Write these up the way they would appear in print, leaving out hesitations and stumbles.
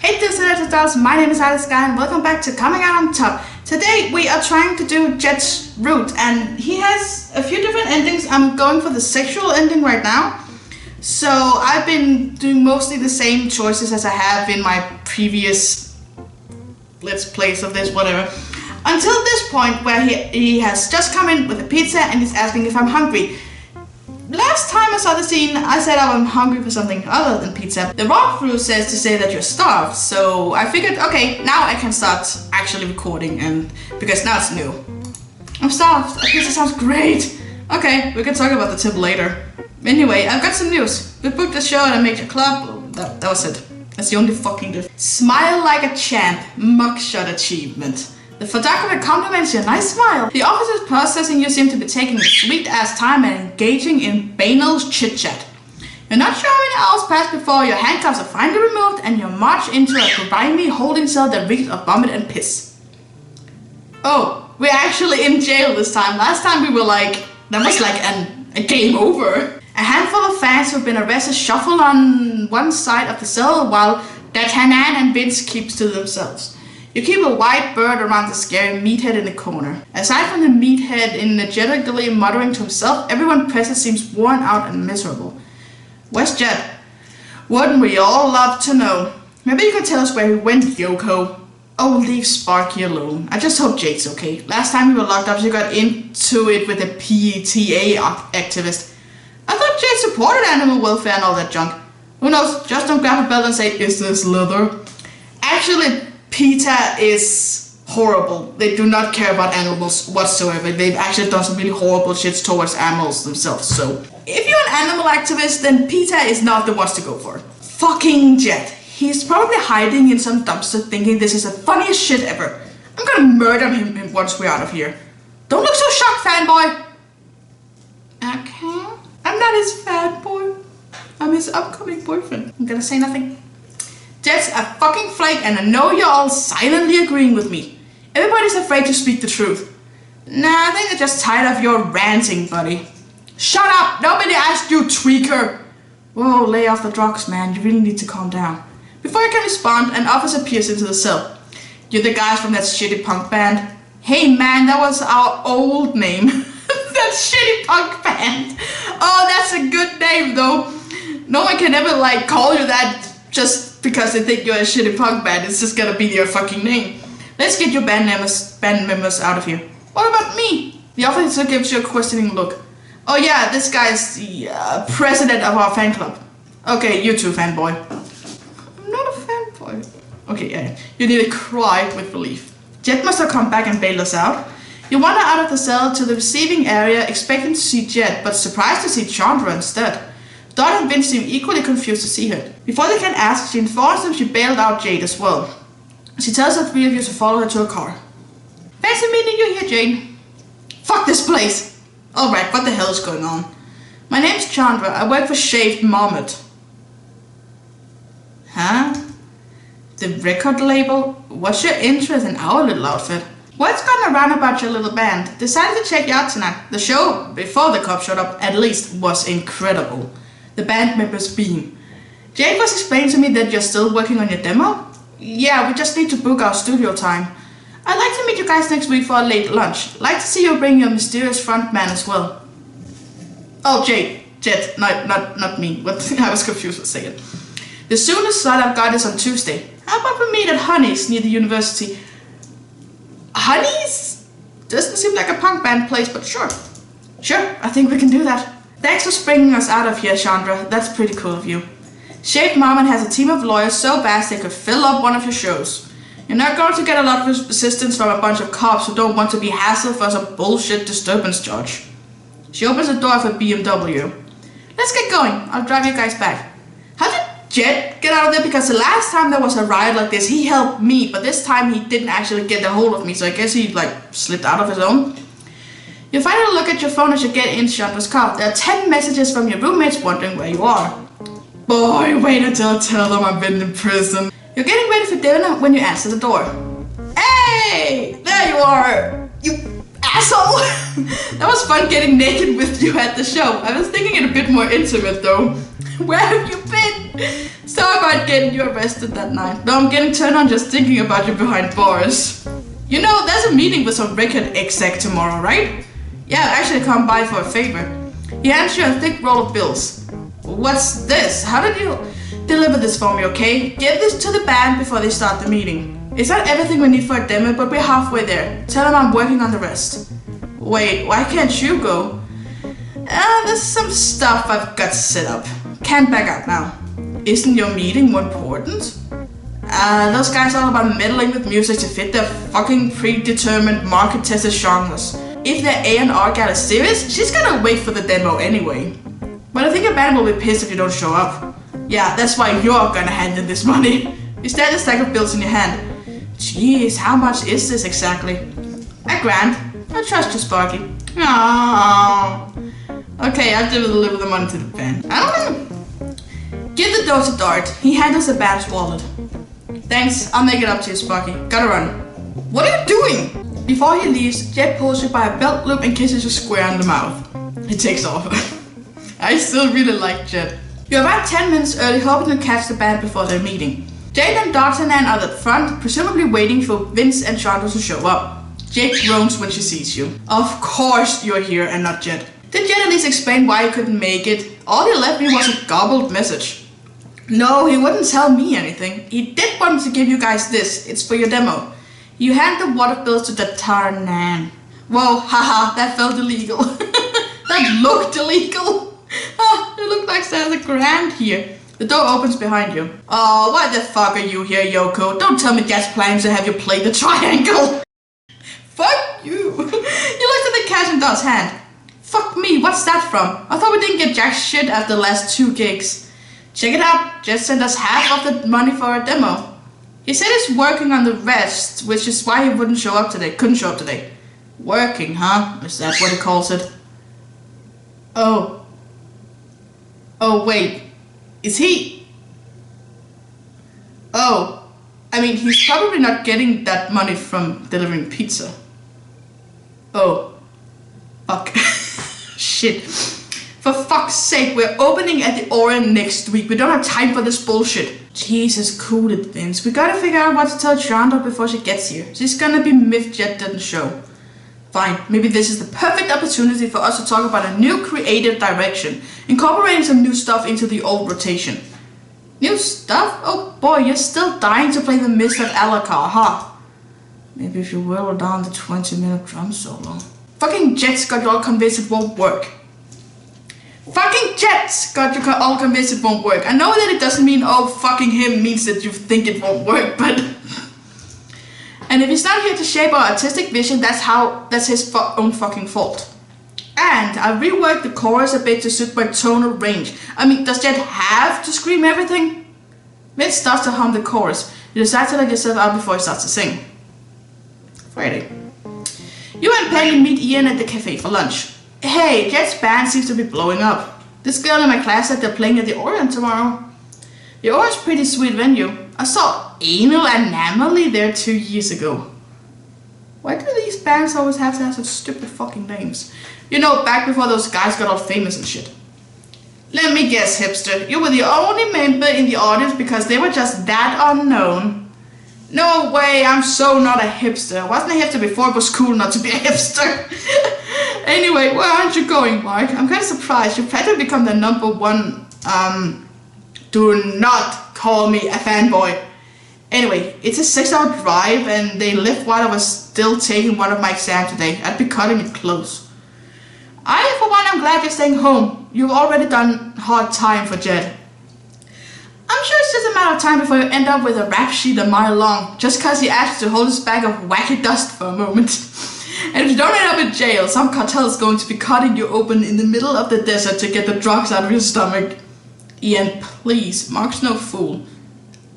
Hey dudles, my name is Ayla and welcome back to Coming Out on Top. Today we are trying to do Jet's route and he has a few different endings. I'm going for the sexual ending right now. So I've been doing mostly the same choices as I have in my previous let's plays of this, whatever. Until this point where he has just come in with a pizza and he's asking if I'm hungry. Last time I saw the scene, I said I'm hungry for something other than pizza. The walkthrough says to say that you're starved, so I figured, okay, now I can start actually recording, and because now it's new. I'm starved. A pizza sounds great. Okay, we can talk about the tip later. Anyway, I've got some news. We booked a show at a major club. That was it. That's the only fucking difference. Smile like a champ. Mugshot achievement. The photographer compliments your nice smile. The officer's processing you seem to be taking a sweet ass time and engaging in banal chit chat. You're not sure how many hours pass before your handcuffs are finally removed and you march into a grimy holding cell that reeks of vomit and piss. Oh, we're actually in jail this time. Last time we were like, that was like a game over. A handful of fans who've been arrested shuffle on one side of the cell while D'Artagnan and Vince keeps to themselves. You keep a white bird around the scary meathead in the corner. Aside from the meathead energetically muttering to himself, everyone present seems worn out and miserable. Where's Jet? Wouldn't we all love to know? Maybe you could tell us where he went, Yoko. Oh, leave Sparky alone. I just hope Jake's okay. Last time we were locked up, she got into it with a PETA activist. I thought Jake supported animal welfare and all that junk. Who knows? Just don't grab a belt and say, "Is this leather?" Actually, PETA is horrible. They do not care about animals whatsoever. They've actually done some really horrible shit towards animals themselves. So if you're an animal activist, then PETA is not the ones to go for. Fucking Jet. He's probably hiding in some dumpster thinking this is the funniest shit ever. I'm gonna murder him once we're out of here. Don't look so shocked, fanboy. Okay. I'm not his fanboy. I'm his upcoming boyfriend. I'm gonna say nothing. Jet's a fucking flake and I know you're all silently agreeing with me. Everybody's afraid to speak the truth. Nah, I think they're just tired of your ranting, buddy. Shut up! Nobody asked you, tweaker! Whoa, lay off the drugs, man. You really need to calm down. Before you can respond, an officer peers into the cell. You're the guys from that shitty punk band. Hey man, that was our old name. That shitty punk band. Oh, that's a good name though. No one can ever like call you that just because they think you're a shitty punk band. It's just gonna be your fucking name. Let's get your band members out of here. What about me? The officer gives you a questioning look. Oh yeah, this guy's the president of our fan club. Okay, you too, fanboy. I'm not a fanboy. Okay, yeah, you need to cry with relief. Jet must have come back and bailed us out. You wander out of the cell to the receiving area expecting to see Jet, but surprised to see Chandra instead. Dot and Vince seem equally confused to see her. Before they can ask, she informs them she bailed out Jade as well. She tells the three of you to follow her to a car. Fancy meeting you here, Jade. Fuck this place! Alright, what the hell is going on? My name's Chandra. I work for Shaved Marmot. Huh? The record label? What's your interest in our little outfit? What's going around about your little band? Decided to check you out tonight. The show, before the cop showed up, at least, was incredible. The band members beam. Jake was explaining to me that you're still working on your demo? Yeah, we just need to book our studio time. I'd like to meet you guys next week for a late lunch. Like to see you bring your mysterious frontman as well. Oh, Jet, not me. What? I was confused for a second. The soonest slot I've got is on Tuesday. How about we meet at Honey's near the university? Honey's? Doesn't seem like a punk band place, but sure. Sure, I think we can do that. Thanks for springing us out of here, Chandra. That's pretty cool of you. Shaved Marmot has a team of lawyers so vast they could fill up one of your shows. You're not going to get a lot of assistance from a bunch of cops who don't want to be hassled for some bullshit disturbance charge. She opens the door for BMW. Let's get going. I'll drive you guys back. How did Jet get out of there? Because the last time there was a riot like this, he helped me, but this time he didn't actually get a hold of me, so I guess he like slipped out of his own. You finally look at your phone as you get in Chandra's car. There are 10 messages from your roommates wondering where you are. Boy, wait until I tell them I've been in prison. You're getting ready for dinner when you answer the door. Hey! There you are! You asshole! That was fun getting naked with you at the show. I was thinking it a bit more intimate though. Where have you been? Sorry about getting you arrested that night. No, I'm getting turned on just thinking about you behind bars. You know, there's a meeting with some record exec tomorrow, right? Yeah, actually come by for a favor. He hands you a thick roll of bills. What's this? How did you deliver this for me, okay? Give this to the band before they start the meeting. It's not everything we need for a demo, but we're halfway there. Tell them I'm working on the rest. Wait, why can't you go? There's some stuff I've got set up. Can't back out now. Isn't your meeting more important? Those guys are all about meddling with music to fit their fucking predetermined market-tested genres. If their A&R gal is serious, she's gonna wait for the demo anyway. But I think a band will be pissed if you don't show up. Yeah, that's why you're gonna hand in this money. You stand a stack of bills in your hand. Jeez, how much is this exactly? $1,000. I trust you, Sparky. Aww. Okay, I'll deliver the money to the band. I don't know. Give the dough to Dart. He handles the band's wallet. Thanks, I'll make it up to you, Sparky. Gotta run. What are you doing? Before he leaves, Jet pulls you by a belt loop and kisses you square on the mouth. He takes off. I still really like Jet. You're about 10 minutes early, hoping to catch the band before their meeting. Jade and D'Artagnan are at the front, presumably waiting for Vince and Chandler to show up. Jade groans when she sees you. Of course you're here and not Jet. Did Jet at least explain why he couldn't make it? All he left me was a gobbled message. No, he wouldn't tell me anything. He did want to give you guys this. It's for your demo. You hand the water bills to D'Artagnan. Whoa, haha, that felt illegal. That looked illegal. Oh, it looked like there's $1,000 here. The door opens behind you. Oh, why the fuck are you here, Yoko? Don't tell me Jet's plans to have you play the triangle. Fuck you. You looked at the cash in Dot's hand. Fuck me, what's that from? I thought we didn't get jack shit after the last 2 gigs. Check it out, Jet sent us half of the money for our demo. He said he's working on the rest, which is why he couldn't show up today. Working, huh? Is that what he calls it? Oh, wait. Is he? Oh, I mean, he's probably not getting that money from delivering pizza. Oh, fuck. Shit. For fuck's sake, we're opening at the Orion next week. We don't have time for this bullshit. Jesus, cool it, Vince. We gotta figure out what to tell Chandler before she gets here. She's gonna be miffed Jet didn't show. Fine, maybe this is the perfect opportunity for us to talk about a new creative direction, incorporating some new stuff into the old rotation. New stuff? Oh boy, you're still dying to play the Mist of Alakar, huh? Maybe if you whittle down the 20-minute drum solo. Fucking Jet's got you all convinced it won't work. Fucking Jet's got you all convinced it won't work. I know that it doesn't mean, oh, fucking him means that you think it won't work, but... And if he's not here to shape our artistic vision, that's his own fucking fault. And I reworked the chorus a bit to suit my tonal range. I mean, does Jet have to scream everything? Vince starts to hum the chorus. You decide to let yourself out before he starts to sing. Friday. You and Penny meet Ian at the cafe for lunch. Hey, Jet's band seems to be blowing up. This girl in my class said they're playing at the Orion tomorrow. The Orion's a pretty sweet venue. I saw Anal Anomaly there 2 years ago. Why do these bands always have to have such stupid fucking names? You know, back before those guys got all famous and shit. Let me guess, hipster. You were the only member in the audience because they were just that unknown. No way, I'm so not a hipster. I wasn't a hipster before it was cool not to be a hipster. Anyway, where aren't you going, Mark? I'm kind of surprised. You plan to become the #1, do not call me a fanboy. Anyway, it's a 6-hour drive and they left while I was still taking one of my exams today. I'd be cutting it close. For one, I'm glad you're staying home. You've already done hard time for Jed. I'm sure it's just a matter of time before you end up with a rap sheet a mile long, just cause he asked you to hold his bag of wacky dust for a moment. And if you don't end up in jail, some cartel is going to be cutting you open in the middle of the desert to get the drugs out of your stomach. Ian, please, Mark's no fool.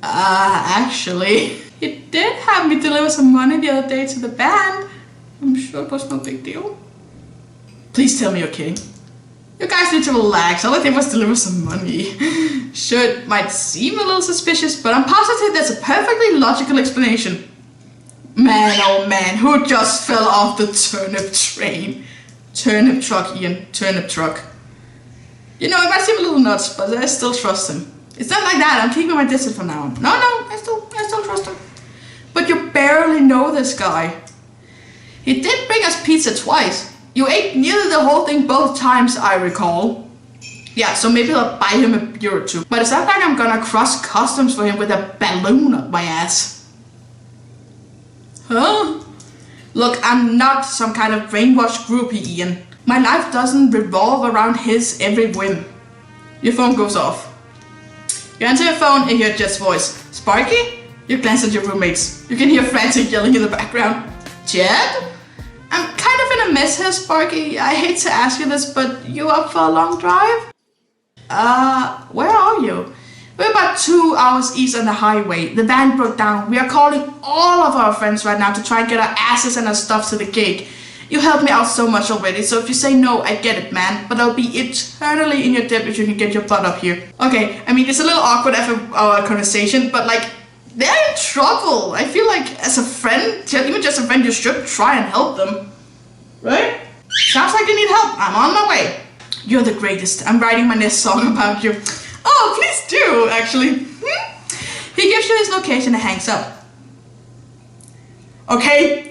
Actually, he did have me deliver some money the other day to the band. I'm sure it was no big deal. Please tell me you're kidding. You guys need to relax. All I did was deliver some money. Sure, it might seem a little suspicious, but I'm positive there's a perfectly logical explanation. Man, oh man, who just fell off the turnip train? Turnip truck, Ian. Turnip truck. You know, it might seem a little nuts, but I still trust him. It's not like that. I'm keeping my distance from now on. No, I still trust him. But you barely know this guy. He did bring us pizza twice. You ate nearly the whole thing both times, I recall. Yeah, so maybe I'll buy him a beer or two. But it's not like I'm gonna cross customs for him with a balloon up my ass. Huh? Look, I'm not some kind of brainwashed groupie, Ian. My life doesn't revolve around his every whim. Your phone goes off. You answer your phone and hear Jet's voice. Sparky? You glance at your roommates. You can hear frantic yelling in the background. Jet? I'm kind of in a mess here, Sparky. I hate to ask you this, but you up for a long drive? Where are you? We're about 2 hours east on the highway. The van broke down. We are calling all of our friends right now to try and get our asses and our stuff to the gig. You helped me out so much already, so if you say no, I get it, man. But I'll be eternally in your debt if you can get your butt up here. Okay, I mean, it's a little awkward after our conversation, but like, they're in trouble. I feel like as a friend, even just a friend, you should try and help them. Right? Sounds like you need help. I'm on my way. You're the greatest. I'm writing my next song about you. Oh, please do, actually. He gives you his location and hangs up. Okay,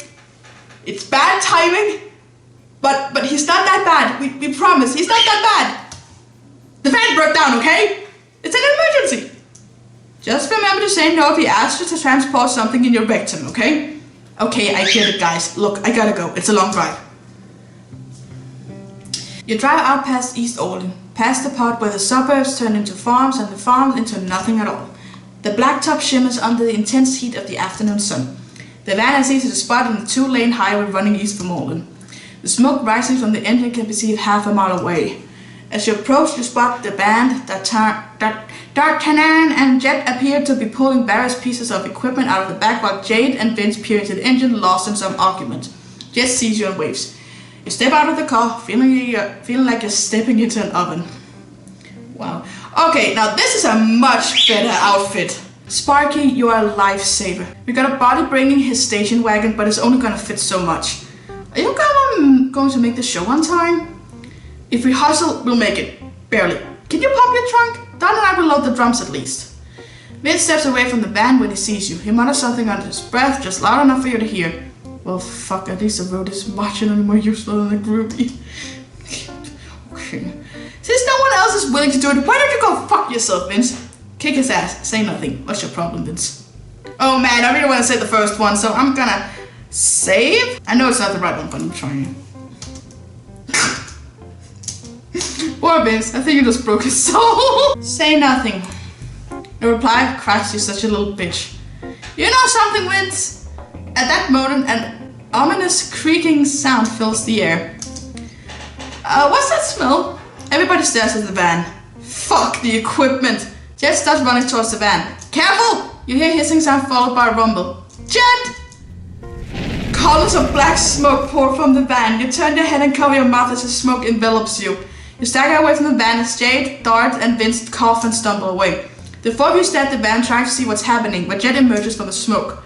it's bad timing, but he's not that bad. We promise, he's not that bad. The fan broke down, okay? It's an emergency. Just remember to say no if he asks you to transport something in your rectum, okay? Okay, I get it, guys. Look, I gotta go. It's a long drive. You drive out past East Orleans, past the part where the suburbs turn into farms and the farms into nothing at all. The blacktop shimmers under the intense heat of the afternoon sun. The van has easy to spot on the 2-lane highway running east from Orleans. The smoke rising from the engine can be seen half a mile away. As you approach, you spot the band. D'Artagnan and Jet appear to be pulling various pieces of equipment out of the back while Jade and Vince peer into the engine, lost in some argument. Jet sees you and waves. You step out of the car, feeling like you're stepping into an oven. Wow. Okay, now this is a much better outfit. Sparky, you are a lifesaver. We got a body bringing his station wagon, but it's only gonna fit so much. Are you going to make the show on time? If we hustle, we'll make it. Barely. Can you pop your trunk? Don and I will load the drums at least. Vince steps away from the van when he sees you. He mutters something under his breath, just loud enough for you to hear. Well, fuck, at least the road is marginally more useful than a groupie. Okay. Since no one else is willing to do it, why don't you go fuck yourself, Vince? Kick his ass. Say nothing. What's your problem, Vince? Oh man, I really want to say the first one, so I'm gonna save. I know it's not the right one, but I'm trying. Poor Vince, I think you just broke his soul. Say nothing. The reply, Christ, you're such a little bitch. You know something, Vince? At that moment, an ominous creaking sound fills the air. What's that smell? Everybody stares at the van. Fuck the equipment. Jet starts running towards the van. Careful! You hear a hissing sound followed by a rumble. Jet! Columns of black smoke pour from the van. You turn your head and cover your mouth as the smoke envelops you. You stagger away from the van as Jade, Dart, and Vince cough and stumble away. The four of you stare at the van trying to see what's happening, but Jet emerges from the smoke.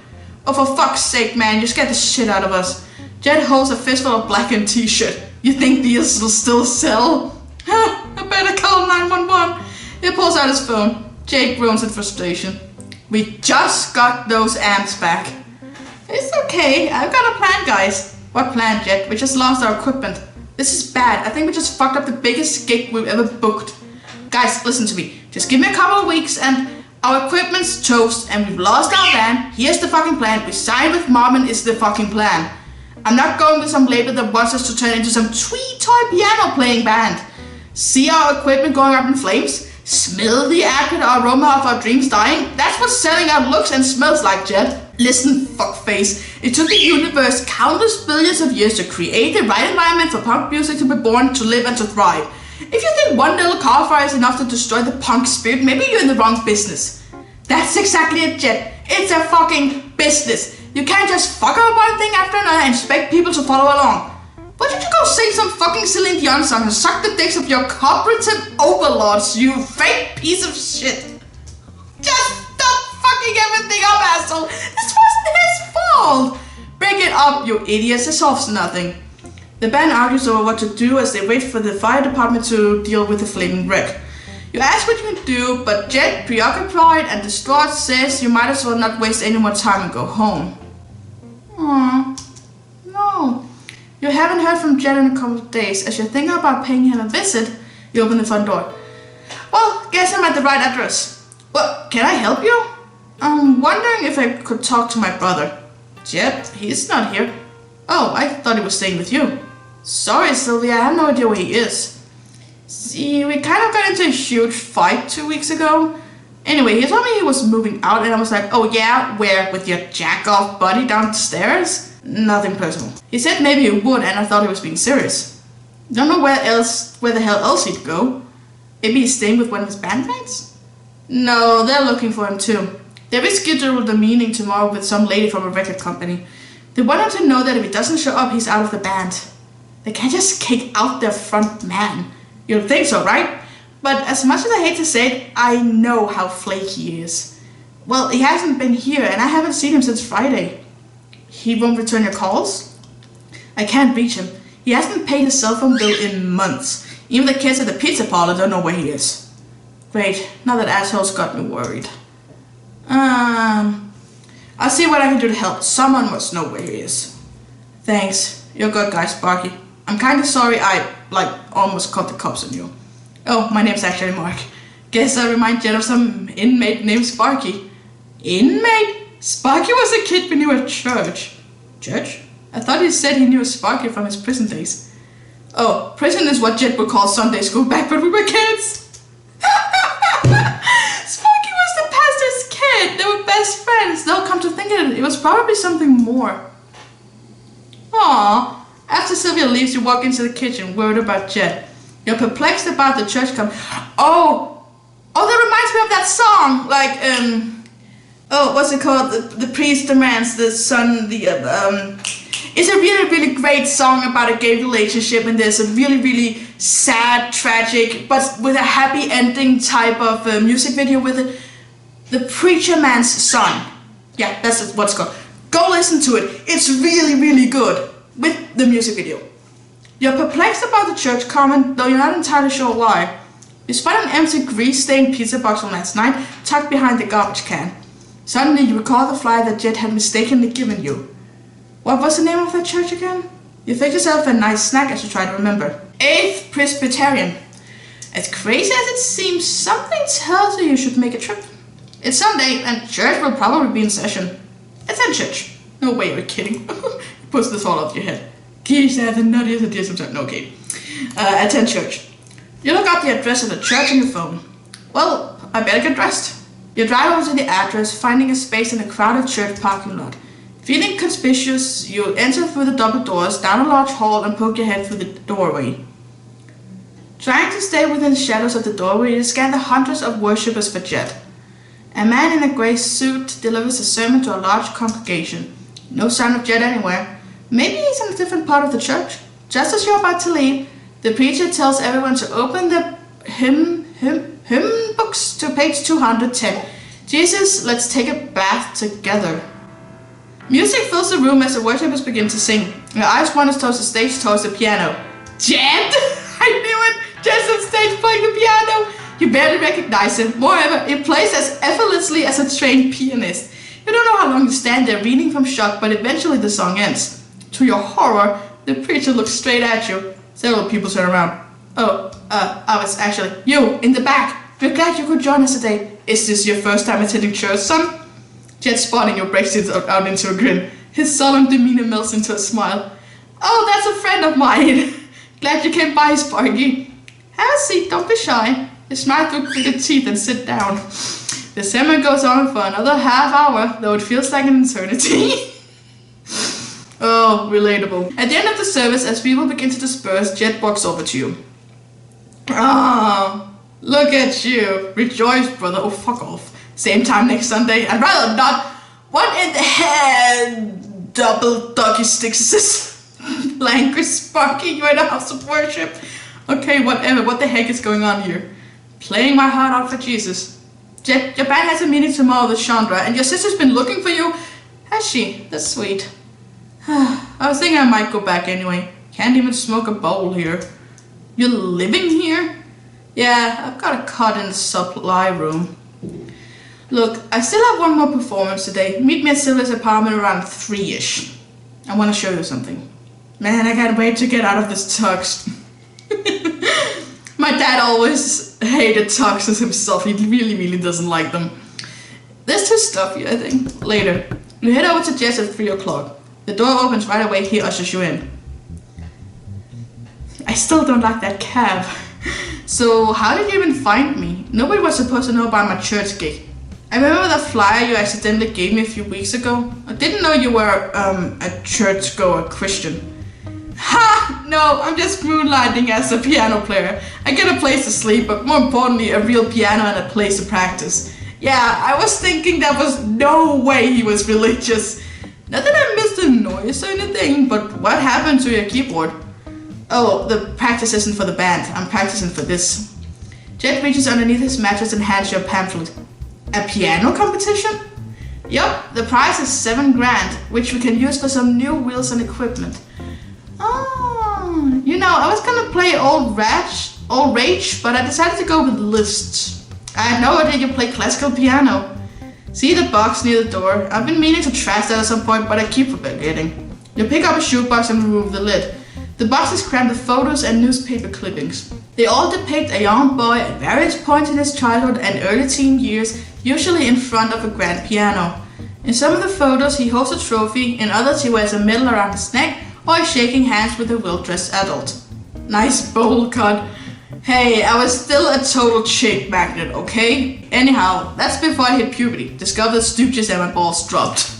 Oh, for fuck's sake, man, you scared the shit out of us. Jet holds a fistful of blackened t-shirt. You think these will still sell? I better call 911. He pulls out his phone. Jake groans in frustration. We just got those amps back. It's okay, I've got a plan, guys. What plan, Jet? We just lost our equipment. This is bad. I think we just fucked up the biggest gig we've ever booked. Guys, listen to me. Just give me a couple of weeks and our equipment's toast and we've lost our van. Here's the fucking plan. We signed with Marmon is the fucking plan. I'm not going with some label that wants us to turn into some twee toy piano playing band. See our equipment going up in flames? Smell the acrid aroma of our dreams dying? That's what selling out looks and smells like, Jet. Listen, fuckface. It took the universe countless billions of years to create the right environment for punk music to be born, to live and to thrive. If you think one little car fire is enough to destroy the punk spirit, maybe you're in the wrong business. That's exactly it, Jet. It's a fucking business. You can't just fuck up one thing after another and expect people to follow along. Why don't you go sing some fucking Celine Dion song and suck the dicks of your cooperative overlords, you fake piece of shit? Just stop fucking everything up, asshole. This wasn't his fault. Break it up, you idiots. It solves nothing. The band argues over what to do as they wait for the fire department to deal with the flaming wreck. You ask what you can do, but Jet, preoccupied and distraught, says you might as well not waste any more time and go home. Aww. No. You haven't heard from Jet in a couple of days. As you're thinking about paying him a visit, you open the front door. Well, guess I'm at the right address. Well, can I help you? I'm wondering if I could talk to my brother. Jet, he's not here. Oh, I thought he was staying with you. Sorry, Sylvia, I have no idea where he is. See, we kind of got into a huge fight 2 weeks ago. Anyway, he told me he was moving out and I was like, oh yeah, where? With your jack-off buddy downstairs? Nothing personal. He said maybe he would and I thought he was being serious. Don't know where the hell else he'd go. Maybe he's staying with one of his bandmates? No, they're looking for him too. They rescheduled a meeting tomorrow with some lady from a record company. They want him to know that if he doesn't show up, he's out of the band. They can't just kick out their front man. You'd think so, right? But as much as I hate to say it, I know how flaky he is. Well, he hasn't been here and I haven't seen him since Friday. He won't return your calls? I can't reach him. He hasn't paid his cell phone bill in months. Even the kids at the pizza parlor don't know where he is. Great, now that asshole's got me worried. I'll see what I can do to help. Someone must know where he is. Thanks. You're a good guy, Sparky. I'm kinda sorry I, almost caught the cops on you. Oh, my name's actually Mark. Guess I remind Jet of some inmate named Sparky. Inmate? Sparky was a kid we knew at church. Church? I thought he said he knew Sparky from his prison days. Oh, prison is what Jet would call Sunday school back when we were kids. Sparky was the pastor's kid. They were best friends. Though come to think of it, it was probably something more. Aww. After Sylvia leaves, you walk into the kitchen, worried about Jet. You're perplexed about the church Oh, that reminds me of that song. What's it called? The priest demands the son, it's a really, really great song about a gay relationship, and there's a really, really sad, tragic, but with a happy ending type of music video with it. The preacher man's son. Yeah, that's what it's called. Go listen to it. It's really, really good. With the music video. You're perplexed about the church comment, though you're not entirely sure why. You spot an empty grease-stained pizza box from last night, tucked behind the garbage can. Suddenly you recall the flyer that Jet had mistakenly given you. What was the name of that church again? You fix yourself a nice snack as you try to remember. 8th Presbyterian. As crazy as it seems, something tells you should make a trip. It's Sunday, and church will probably be in session. Attend church. No way, you're kidding. Puts this all off your head. Geez, I have the nuttiest idea sometimes. No, okay. Attend church. You look up the address of the church on your phone. Well, I better get dressed. You drive over to the address, finding a space in a crowded church parking lot. Feeling conspicuous, you enter through the double doors, down a large hall, and poke your head through the doorway. Trying to stay within the shadows of the doorway, you scan the hundreds of worshippers for Jet. A man in a grey suit delivers a sermon to a large congregation. No sign of Jet anywhere. Maybe he's in a different part of the church. Just as you're about to leave, the preacher tells everyone to open the hymn books to page 210. Jesus, let's take a bath together. Music fills the room as the worshippers begin to sing. Your eyes wander towards the stage, towards the piano. Jet! I knew it! Jet's on stage playing the piano! You barely recognize him. Moreover, he plays as effortlessly as a trained pianist. You don't know how long you stand there reading from shock, but eventually the song ends. To your horror, the preacher looks straight at you. Several people turn around. I was actually you in the back. We're glad you could join us today. Is this your first time attending church, son? Jet, spotting you, breaks out into a grin. His solemn demeanor melts into a smile. Oh, that's a friend of mine. Glad you came by, Sparky. Have a seat, don't be shy. You smile through your teeth and sit down. The sermon goes on for another half hour, though it feels like an eternity. Oh, relatable. At the end of the service, as people begin to disperse, Jet walks over to you. Ah, look at you. Rejoice, brother. Oh, fuck off. Same time next Sunday. I'd rather not. What in the head? Double doggy sticks is this language, Sparky? You're in a house of worship. Okay, whatever. What the heck is going on here? Playing my heart out for Jesus. Jet, your band has a meeting tomorrow with Chandra, and your sister's been looking for you. Has she? That's sweet. I was thinking I might go back anyway. Can't even smoke a bowl here. You're living here? Yeah, I've got a cot in the supply room. Look, I still have one more performance today. Meet me at Sylvia's apartment around 3-ish. I want to show you something. Man, I can't wait to get out of this tux. My dad always hated tuxes himself. He really doesn't like them. There's too stuffy, I think. Later, you head over to Jess at 3 o'clock. The door opens right away. He ushers you in. I still don't like that cab. So how did you even find me? Nobody was supposed to know about my church gig. I remember the flyer you accidentally gave me a few weeks ago. I didn't know you were a churchgoer Christian. Ha! No, I'm just moonlighting as a piano player. I get a place to sleep, but more importantly, a real piano and a place to practice. Yeah, I was thinking there was no way he was religious. Not that I missed a noise or anything, but what happened to your keyboard? Oh, the practice isn't for the band. I'm practicing for this. Jet reaches underneath his mattress and hands you a pamphlet. A piano competition? Yup, the prize is $7 grand, which we can use for some new wheels and equipment. Oh, you know, I was gonna play Old Rage, but I decided to go with Liszt. I had no idea you play classical piano. See the box near the door? I've been meaning to trash that at some point, but I keep forgetting. You pick up a shoebox and remove the lid. The box is crammed with photos and newspaper clippings. They all depict a young boy at various points in his childhood and early teen years, usually in front of a grand piano. In some of the photos he holds a trophy, in others he wears a medal around his neck or is shaking hands with a well-dressed adult. Nice bowl cut. Hey, I was still a total chick magnet, okay? Anyhow, that's before I hit puberty, discovered the Stooges and my balls dropped.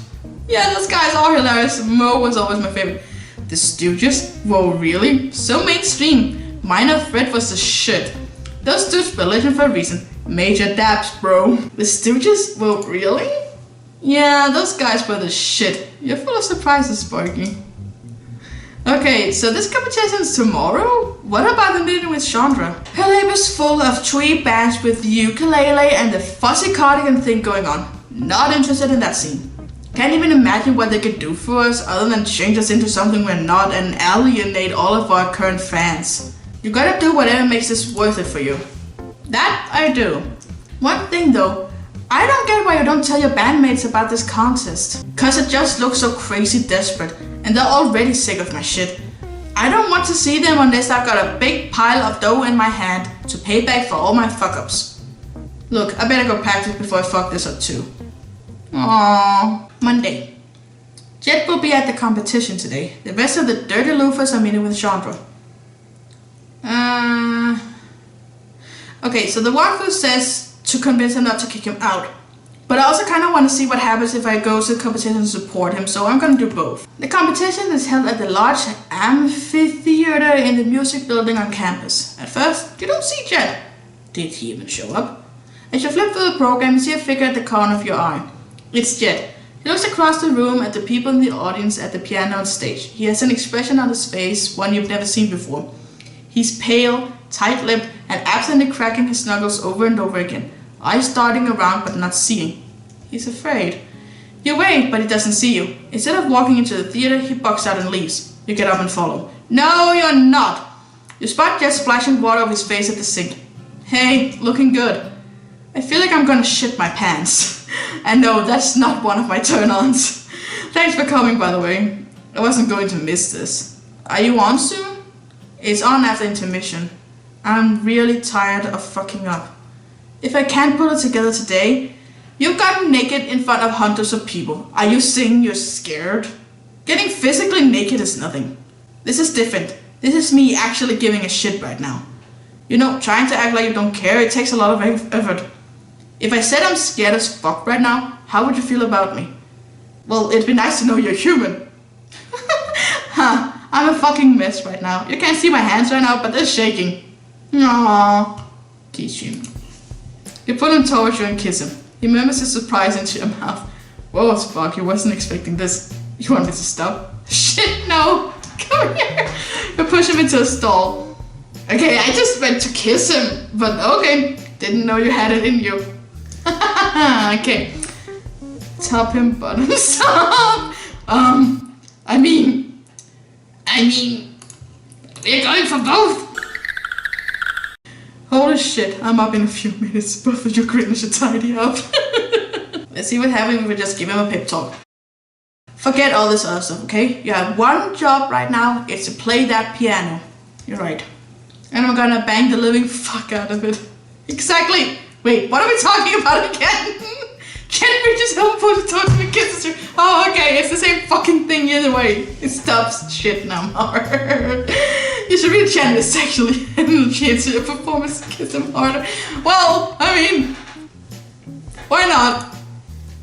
Yeah, those guys are hilarious. Mo was always my favorite. The Stooges? Whoa, really? So mainstream. Minor Threat was the shit. Those dudes were legend for a reason. Major dabs, bro. The Stooges? Whoa, really? Yeah, those guys were the shit. You're full of surprises, Sparky. Okay, so this competition's tomorrow? What about the meeting with Chandra? Her lab is full of twee bands with the ukulele and the fuzzy cardigan thing going on. Not interested in that scene. Can't even imagine what they could do for us other than change us into something we're not and alienate all of our current fans. You gotta do whatever makes this worth it for you. That I do. One thing though, I don't get why you don't tell your bandmates about this contest. Cause it just looks so crazy desperate and they're already sick of my shit. I don't want to see them unless I've got a big pile of dough in my hand to pay back for all my fuck ups. Look, I better go practice before I fuck this up too. Aww. Monday. Jet will be at the competition today. The rest of the dirty loafers are meeting with Chandra. Okay, so the walkthrough says to convince him not to kick him out. But I also kind of want to see what happens if I go to the competition and support him, so I'm going to do both. The competition is held at the large amphitheater in the music building on campus. At first, you don't see Jet. Did he even show up? As you flip through the program, you see a figure at the corner of your eye. It's Jet. He looks across the room at the people in the audience at the piano on stage. He has an expression on his face, one you've never seen before. He's pale, tight-lipped, and absently cracking his knuckles over and over again. Eyes darting around but not seeing. He's afraid. You wave, but he doesn't see you. Instead of walking into the theater, he bucks out and leaves. You get up and follow. No, you're not! You spot Jet splashing water over his face at the sink. Hey, looking good. I feel like I'm gonna shit my pants. And no, that's not one of my turn-ons. Thanks for coming, by the way. I wasn't going to miss this. Are you on soon? It's on after intermission. I'm really tired of fucking up. If I can't put it together today, you've gotten naked in front of hundreds of people. Are you saying you're scared? Getting physically naked is nothing. This is different. This is me actually giving a shit right now. You know, trying to act like you don't care, it takes a lot of effort. If I said I'm scared as fuck right now, how would you feel about me? Well, it'd be nice to know you're human. Huh, I'm a fucking mess right now. You can't see my hands right now, but they're shaking. Aww. Teach him. You pull him towards you and kiss him. He murmurs his surprise into your mouth. Whoa, Spock, you wasn't expecting this. You want me to stop? Shit, no. Come here. You push him into a stall. Okay, I just went to kiss him, but okay. Didn't know you had it in you. Okay. Top him, bottom stop. I mean, we're going for both. Holy shit, I'm up in a few minutes. Both of you Grinner should tidy up. Let's see what happens if we just give him a pep talk. Forget all this other stuff, okay? You have one job right now, it's to play that piano. You're right. And I'm gonna bang the living fuck out of it. Exactly! Wait, what are we talking about again? Can't we just help to talk to the kids? Oh, okay, it's the same fucking thing either way. It stops shit no more. You should read Janice actually and change your performance to kiss them harder. Well, I mean, why not?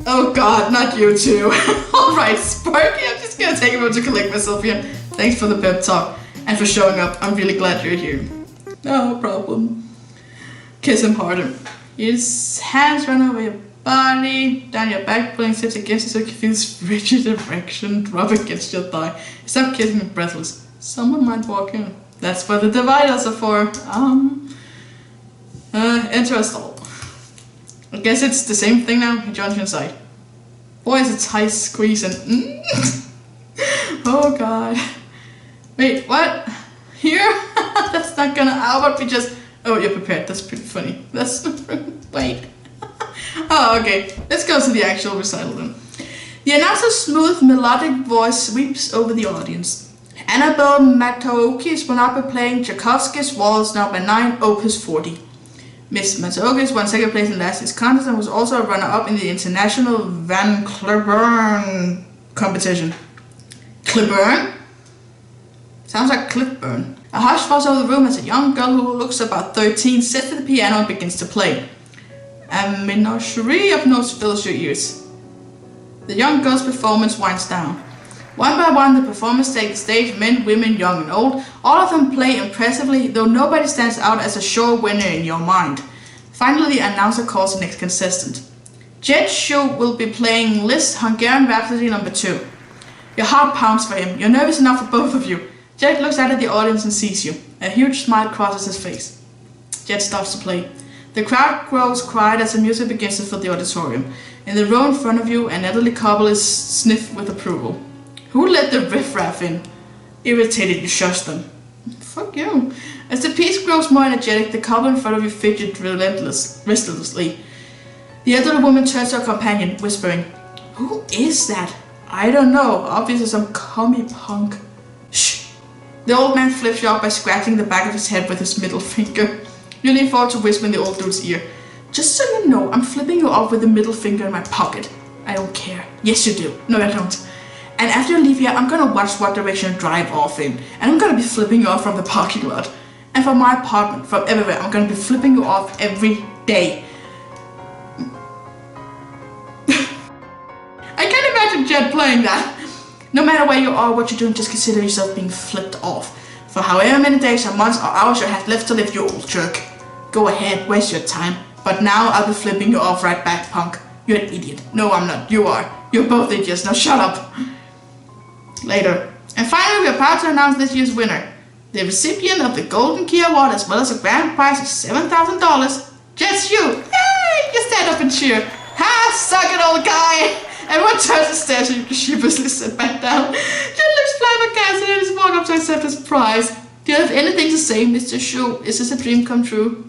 Oh god, not you too. Alright, Sparky, I'm just gonna take a moment to collect myself here. Thanks for the pep talk and for showing up. I'm really glad you're here. No problem. Kiss him harder. His hands run over your body, down your back, pulling steps against you so you can feel this rigid erection drop against your thigh. Stop kissing me breathless. Someone might walk in. That's what the dividers are for. Enter a stall. I guess it's the same thing now. He joins you inside. Boy, is it tight squeeze and oh god. Wait, what? Here? That's not gonna. How about we just. Oh, you're prepared. That's pretty funny. That's. Wait. Oh, okay. Let's go to the actual recital then. The announcer's smooth, melodic voice sweeps over the audience. Annabelle Mataokis will now be playing Tchaikovsky's Waltz number 9, Opus 40. Miss Mataokis won second place in last year's contest and was also a runner-up in the International Van Cliburn competition. Cliburn? Sounds like Clipburn. A hush falls over the room as a young girl who looks about 13 sits at the piano and begins to play. A menagerie of notes fills your ears. The young girl's performance winds down. One by one, the performers take the stage, men, women, young and old. All of them play impressively, though nobody stands out as a sure winner in your mind. Finally, the announcer calls the next contestant. Jet Shu will be playing Liszt Hungarian Rhapsody number 2. Your heart pounds for him. You're nervous enough for both of you. Jet looks out at the audience and sees you. A huge smile crosses his face. Jet stops to play. The crowd grows quiet as the music begins to fill the auditorium. In the row in front of you, an elderly couple is sniffed with approval. Who let the riffraff in? Irritated, you shush them. Fuck you. As the piece grows more energetic, the couple in front of you fidget restlessly. The elderly woman turns to her companion, whispering, Who is that? I don't know. Obviously some commie punk. Shh. The old man flips you off by scratching the back of his head with his middle finger. You lean forward to whisper in the old dude's ear. Just so you know, I'm flipping you off with the middle finger in my pocket. I don't care. Yes, you do. No, I don't. And after you leave here, I'm gonna watch what direction you drive off in. And I'm gonna be flipping you off from the parking lot. And from my apartment, from everywhere, I'm gonna be flipping you off every day. I can't imagine Jet playing that. No matter where you are, what you're doing, just consider yourself being flipped off. For however many days or months or hours you have left to live, you old jerk. Go ahead, waste your time. But now I'll be flipping you off right back, punk. You're an idiot. No, I'm not. You are. You're both idiots. Now shut up. Later. And finally, we are proud to announce this year's winner. The recipient of the Golden Key Award as well as a grand prize of $7,000. Just you. Yay! You stand up and cheer. Ha! Suck it, old guy! Everyone turns and stares at you sheepishly sit back down. Jet looks flabbergasted and is walking up to accept his prize. Do you have anything to say, Mr. Shu? Is this a dream come true?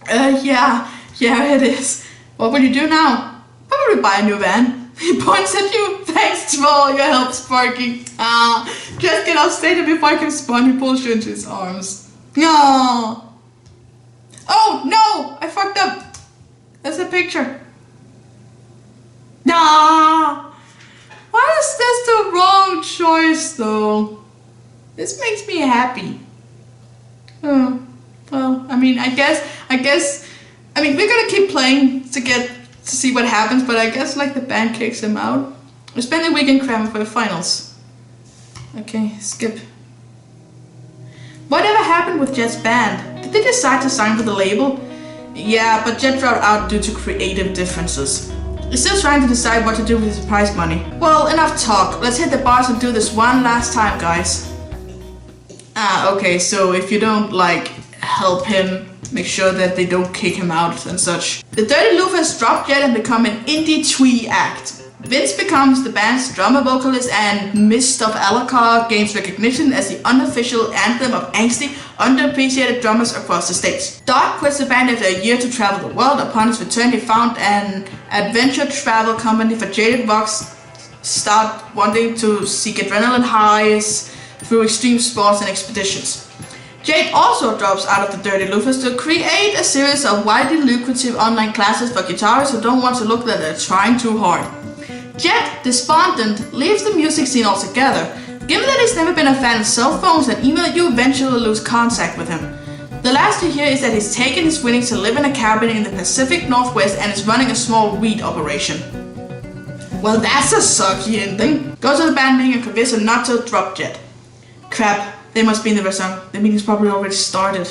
Yeah, it is. What will you do now? Probably buy a new van. He points at you. Thanks for all your help, Sparky. Just get off stage before I can spawn. He pulls you into his arms. Oh no! I fucked up. That's a picture. Nah. Why is this the wrong choice though? This makes me happy. Oh, well, I mean, I guess, we're gonna keep playing to see what happens, but I guess like the band kicks him out. We spend the weekend cramming for the finals. Okay, skip. Whatever happened with Jet's band? Did they decide to sign for the label? Yeah, but Jet dropped out due to creative differences. He's still trying to decide what to do with his prize money. Well, enough talk. Let's hit the bars and do this one last time, guys. Okay, so if you don't, help him, make sure that they don't kick him out and such. The Dirty Loofahs dropped Jet and become an indie twee act. Vince becomes the band's drummer vocalist, and Mist of Alucard gains recognition as the unofficial anthem of angsty, underappreciated drummers across the states. Dot quits the band after a year to travel the world. Upon his return, he found an adventure travel company for jaded rocks, start wanting to seek adrenaline highs through extreme sports and expeditions. Jade also drops out of the Dirty Loofers to create a series of widely lucrative online classes for guitarists who don't want to look like they're trying too hard. Jet, despondent, leaves the music scene altogether. Given that he's never been a fan of cell phones and email, you eventually lose contact with him. The last you hear is that he's taken his winnings to live in a cabin in the Pacific Northwest and is running a small weed operation. Well, that's a sucky ending. Go to the band meeting and convince him not to drop Jet. Crap, they must be in the restaurant. The meeting's probably already started.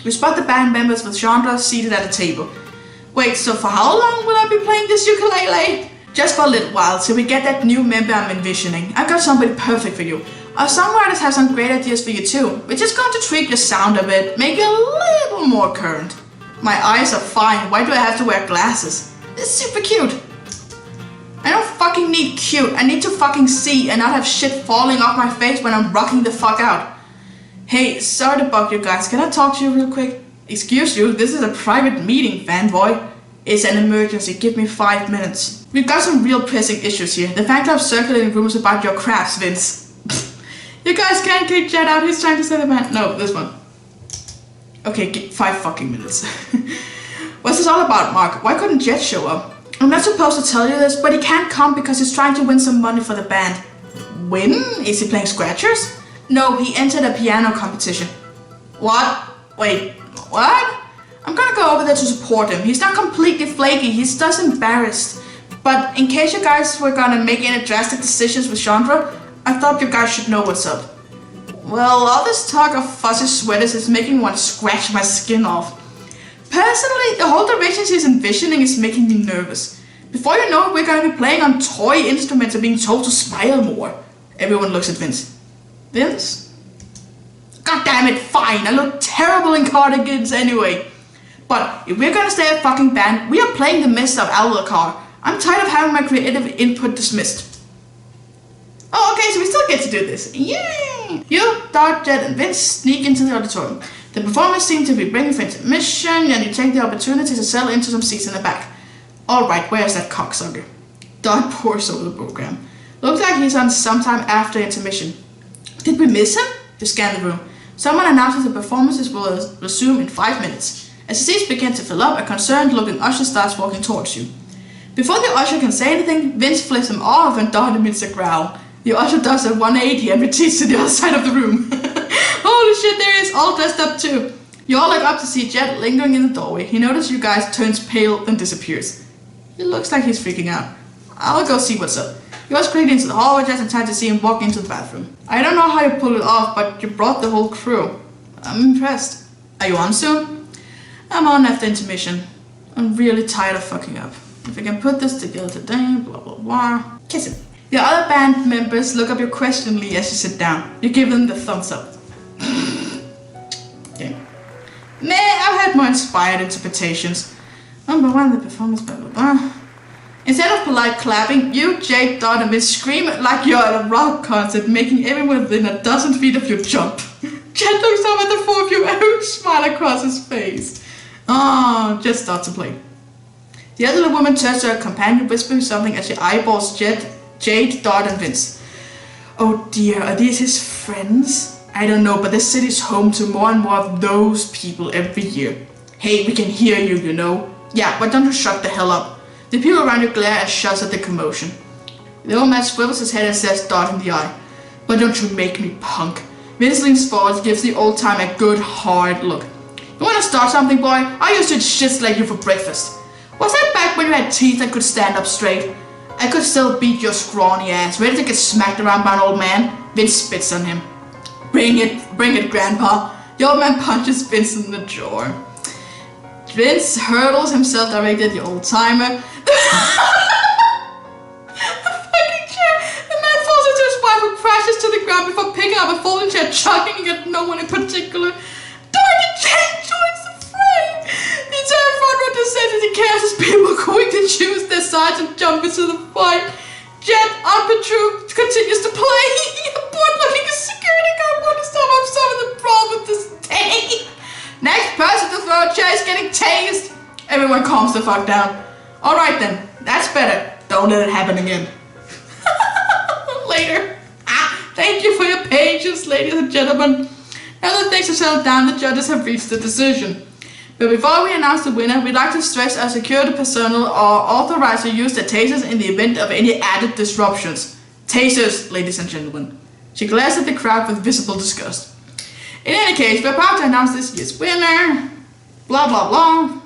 We spot the band members with Chandra seated at a table. Wait, so for how long will I be playing this ukulele? Just for a little while, till we get that new member I'm envisioning. I've got somebody perfect for you. Our songwriters have some great ideas for you too. We're just going to tweak your sound a bit, make it a little more current. My eyes are fine, why do I have to wear glasses? It's super cute. I don't fucking need cute, I need to fucking see and not have shit falling off my face when I'm rocking the fuck out. Hey, sorry to bug you guys, can I talk to you real quick? Excuse you, this is a private meeting, fanboy. It's an emergency, give me 5 minutes. We've got some real pressing issues here. The fan club's circulating rumors about your crafts, Vince. You guys can't kick Jet out, he's trying to say the band. No, this one. Okay, 5 fucking minutes. What's this all about, Mark? Why couldn't Jet show up? I'm not supposed to tell you this, but he can't come because he's trying to win some money for the band. Win? Is he playing scratchers? No, he entered a piano competition. What? Wait, what? I'm gonna go over there to support him. He's not completely flaky, he's just embarrassed. But in case you guys were gonna make any drastic decisions with Chandra, I thought you guys should know what's up. Well, all this talk of fuzzy sweaters is making me want to scratch my skin off. Personally, the whole direction she's envisioning is making me nervous. Before you know it, we're gonna be playing on toy instruments and being told to smile more. Everyone looks at Vince. Vince? God damn it, fine, I look terrible in cardigans anyway. But if we're gonna stay a fucking band, we are playing the Mist of Alucard. I'm tired of having my creative input dismissed. Oh, okay, so we still get to do this. Yay! You, Dart, Jet, and Vince sneak into the auditorium. The performers seem to be bringing for intermission, and you take the opportunity to settle into some seats in the back. Alright, where's that cocksucker? Dart pours over the program. Looks like he's on sometime after intermission. Did we miss him? You scan the room. Someone announces the performances will resume in 5 minutes. As the seats begin to fill up, a concerned-looking usher starts walking towards you. Before the usher can say anything, Vince flips him off and Dart emits a growl. The usher does a 180 and retreats to the other side of the room. Holy shit, there he is, all dressed up too. You all look up to see Jet lingering in the doorway. He notices you guys, turns pale, then disappears. It looks like he's freaking out. I'll go see what's up. He was quickly into the hallway just in time to see him walk into the bathroom. I don't know how you pulled it off, but you brought the whole crew. I'm impressed. Are you on soon? I'm on after intermission. I'm really tired of fucking up. If I can put this together today, blah blah blah. Kiss him. The other band members look up you questioningly as you sit down. You give them the thumbs up. Okay. Meh, I've had more inspired interpretations. Number 1, the performance, blah blah blah. Instead of polite clapping, you, Jake, Dot, and Vince scream like you're at a rock concert, making everyone within a dozen feet of you jump. Jet looks up at the 4 of you and a smile across his face. Oh, just start to play. The elderly woman turns to her companion, whispering something as she eyeballs Jade, Dot, and Vince. Oh dear, are these his friends? I don't know, but this city's home to more and more of those people every year. Hey, we can hear you, you know. Yeah, but don't you shut the hell up. The people around you glare and shuts at the commotion. The old man swivels his head and says Dot in the eye. But don't you make me punk. Vince leans forward and gives the old time a good hard look. You wanna start something, boy? I used to eat shit like you for breakfast. Was that back when you had teeth and could stand up straight? I could still beat your scrawny ass, ready to get smacked around by an old man. Vince spits on him. Bring it, Grandpa. The old man punches Vince in the jaw. Vince hurdles himself directly at the old timer. The fucking chair. The man falls into his wife who crashes to the ground before picking up a folding chair, chucking at no one in particular. Dorothy Jane joins the fray. The entire front row descends as he cares as people are going to choose their their sides and jump into the fight. Jet unperturbed continues to play. A board looking a security guard wants to stop. I'm solving the problem with this day. Next person to throw a chair is getting tased. Everyone calms the fuck down. Alright then, that's better. Don't let it happen again. Later. Thank you for your patience, ladies and gentlemen. Now that things have settled down, the judges have reached a decision. But before we announce the winner, we'd like to stress our security personnel are authorized to use their tasers in the event of any added disruptions. Tasers, ladies and gentlemen. She glares at the crowd with visible disgust. In any case, we're about to announce this year's winner. Blah blah blah.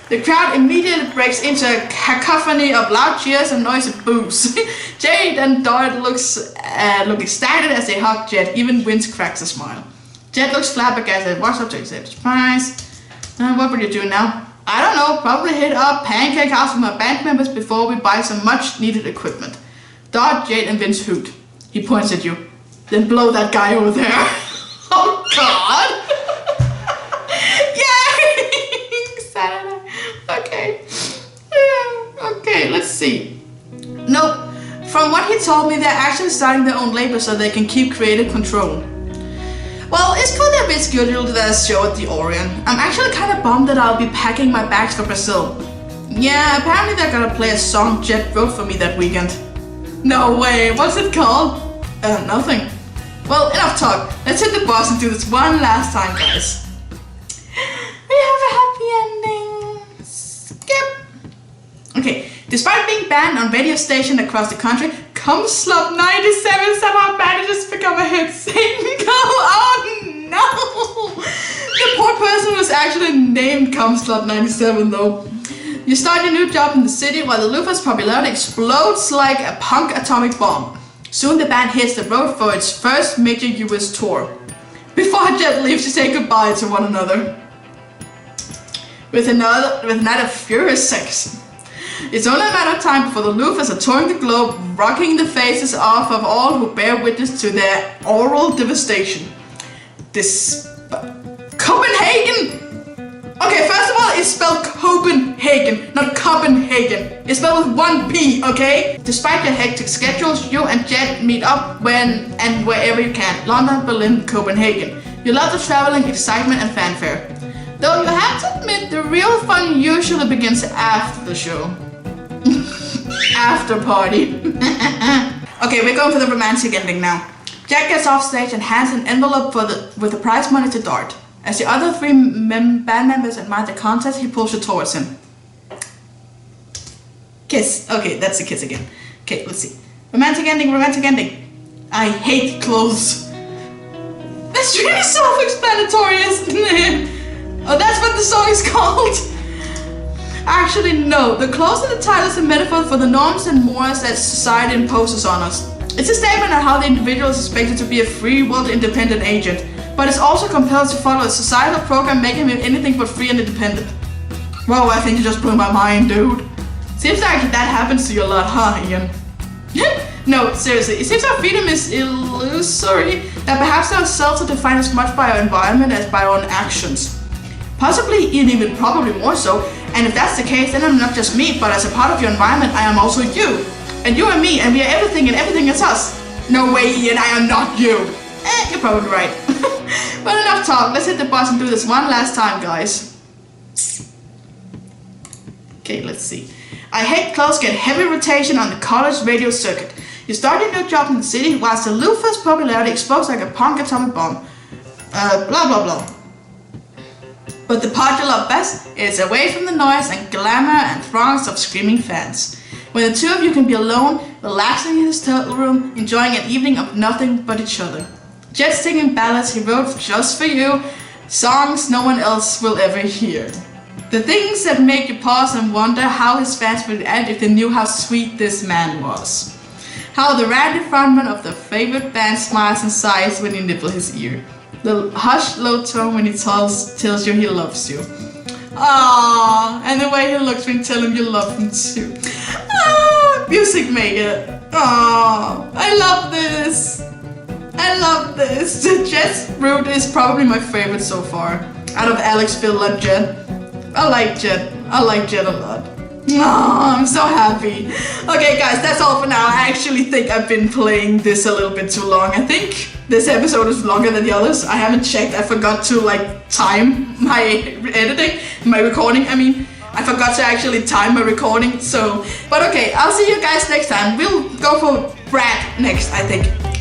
The crowd immediately breaks into a cacophony of loud cheers and noisy boos. Jade and Dodd look ecstatic as they hug Jet. Even Vince cracks a smile. Jet looks flabbergasted and walks up to accept his prize. What would you do now? I don't know, probably hit up Pancake House with my band members before we buy some much needed equipment. Dodd, Jade and Vince hoot. He points at you. Then blow that guy over there. Oh God! Yay! Saturday. Okay. Yeah. Okay, let's see. Nope. From what he told me, they're actually starting their own label so they can keep creative control. Well, it's clearly a bit scheduled to that show at the Orion. I'm actually kind of bummed that I'll be packing my bags for Brazil. Yeah, apparently they're gonna play a song Jet wrote for me that weekend. No way, what's it called? Nothing. Well, enough talk. Let's hit the boss and do this one last time, guys. We have a happy ending. Skip. Okay, despite being banned on radio station across the country, Cumslop 97 somehow manages to become a hit single. Oh no! The poor person was actually named Cumslop 97 though. You start your new job in the city while the Lufa's popularity explodes like a punk atomic bomb. Soon the band hits the road for its first major US tour. Before Jet leaves to say goodbye to one another. With another furious sex. It's only a matter of time before the Lufas are touring the globe, rocking the faces off of all who bear witness to their oral devastation. Copenhagen! Okay, first of all, it's spelled Copenhagen, not Copenhagen. It's spelled with one P, okay? Despite your hectic schedules, you and Jet meet up when and wherever you can. London, Berlin, Copenhagen. You love the traveling, excitement and fanfare. Though you have to admit, the real fun usually begins after the show. After party. Okay, we're going for the romantic ending now. Jack gets off stage and hands an envelope with the prize money to Dart. As the other three band members admire the contest, he pulls you towards him. Kiss. Okay, that's the kiss again. Okay, let's see. Romantic ending, romantic ending. I hate clothes. That's really self-explanatory, isn't it? Oh, that's what the song is called. Actually, no. The clothes in the title is a metaphor for the norms and mores that society imposes on us. It's a statement on how the individual is expected to be a free-willed, independent agent, but it's also compelled to follow a societal program making him anything but free and independent. Whoa, I think you just blew my mind, dude. Seems like that happens to you a lot, huh, Ian? No, seriously, it seems our freedom is illusory, that perhaps ourselves are defined as much by our environment as by our own actions. Possibly, even probably more so, and if that's the case, then I'm not just me, but as a part of your environment, I am also you. And you are me, and we are everything, and everything is us. No way, Ian, I am not you. You're probably right. But enough talk, let's hit the bus and do this one last time, guys. Okay, let's see. I hate clothes get heavy rotation on the college radio circuit. You start your new job in the city, whilst the Lufa's popularity explodes like a punk atomic bomb. Blah blah blah. But the part you love best is away from the noise and glamour and throngs of screaming fans. When the two of you can be alone, relaxing in his hotel room, enjoying an evening of nothing but each other. Jet singing ballads he wrote just for you, songs no one else will ever hear. The things that make you pause and wonder how his fans would react if they knew how sweet this man was. How the randy frontman of the favorite band smiles and sighs when you nibble his ear. The hushed low tone when he tells you he loves you. Aww, and the way he looks when you tell him you love him too. Ah, music maker. Aww, I love this. I love this. Jet's route is probably my favorite so far. Out of Alex, Phil, and Jet. I like Jet. I like Jet a lot. Oh, I'm so happy. Okay guys, that's all for now. I actually think I've been playing this a little bit too long. I think this episode is longer than the others. I haven't checked. I forgot to like time my editing, my recording. I mean, I forgot to actually time my recording. So, but okay, I'll see you guys next time. We'll go for Brad next, I think.